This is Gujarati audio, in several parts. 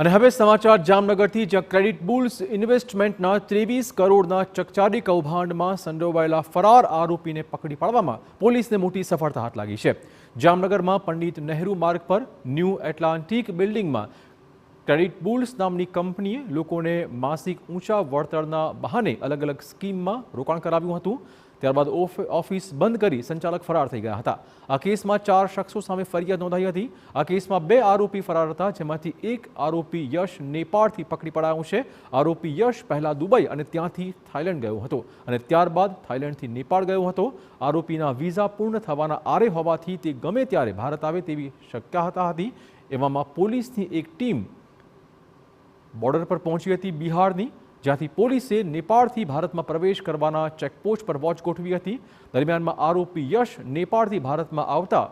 અને હવે સમાચાર જામનગરથી, જ્યાં ક્રેડિટ બુલ્સ ઇન્વેસ્ટમેન્ટના 23 કરોડના ચકચારી કૌભાંડમાં સંડોવાયેલા ફરાર આરોપીને પકડી પાડવામાં પોલીસને મોટી સફળતા હાથ લાગી છે। જામનગરમાં પંડિત નહેરુ માર્ગ પર ન્યૂ એટલાન્ટિક બિલ્ડિંગમાં ક્રેડિટ બુલ્સ નામની કંપનીએ લોકોને માસિક ઊંચા વળતરના બહાને અલગ અલગ સ્કીમમાં રોકાણ કરાવ્યું હતું। ત્યારબાદ ઓફિસ બંધ કરી સંચાલક ફરાર થઈ ગયા હતા। આ કેસમાં 4 શખ્સો સામે ફરિયાદ નોંધાઈ હતી। આ કેસમાં 2 આરોપી ફરાર હતા, જેમાંથી એક આરોપી યશ નેપાળથી પકડી પડાયો છે। આરોપી યશ પહેલા દુબઈ અને ત્યાંથી થાઇલેન્ડ ગયો હતો અને ત્યારબાદ થાઇલેન્ડથી નેપાળ ગયો હતો। આરોપીના વિઝા પૂર્ણ થવાના આરે હોવાથી તે ગમે ત્યારે ભારત આવે તેવી શક્યતા હતી। એવામાં પોલીસની એક ટીમ બોર્ડર પર પહોંચી હતી બિહારની, જ્યાંથી પોલીસે નેપાળથી ભારતમાં પ્રવેશ કરવાના ચેકપોસ્ટ પર વોચ ગોઠવી હતી। દરમિયાનમાં આરોપી યશ નેપાળથી ભારતમાં આવતા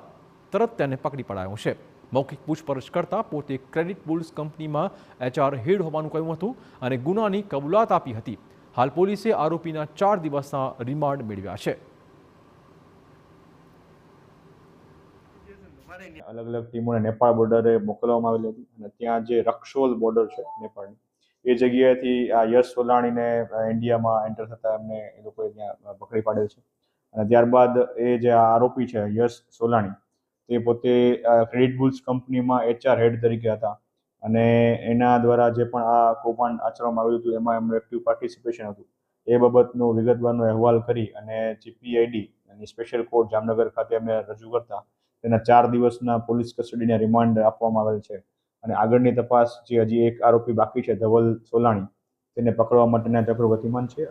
તરત તેને પકડી પડાયો છે। મૌખિક પૂછપરછ કરતા પોતે ક્રેડિટ બુલ્સ કંપનીમાં HR હેડ હોવાનું કહ્યું હતું અને ગુનાની કબૂલાત આપી હતી। હાલ પોલીસે આરોપીના 4 દિવસના રિમાન્ડ મેળવ્યા છે। અલગ અલગ ટીમોને નેપાળ બોર્ડરે મોકલવામાં આવેલી હતી અને ત્યાં જે રક્સોલ બોર્ડર છે નેપાળની, એ જગ્યાએથી આ યશ સોલાણીને ઇન્ડિયામાં એન્ટર થતા એમને એ લોકોએ ત્યાં પકડી પાડેલ છે। અને ત્યારબાદ એ જે આરોપી છે યશ સોલાણી, તે પોતે ક્રેડિટ બુલ્સ કંપનીમાં HR હેડ તરીકે હતા અને એના દ્વારા જે પણ આ કૌભાંડ આચરવામાં આવ્યું હતું એમાં એમનું એક્ટિવ પાર્ટિસિપેશન હતું। એ બાબતનો વિગતવારનો અહેવાલ કરી અને GPID અને સ્પેશિયલ કોર્ટ જામનગર ખાતે એમને રજૂ કરતા તેના 4 દિવસના પોલીસ કસ્ટડીના રિમાન્ડ આપવામાં આવેલ છે અને આગળની તપાસ જે હજી એક આરોપી બાકી છે ધવલ સોલાણી, તેને પકડવા માટેના ચક્રો ગતિમાન છે।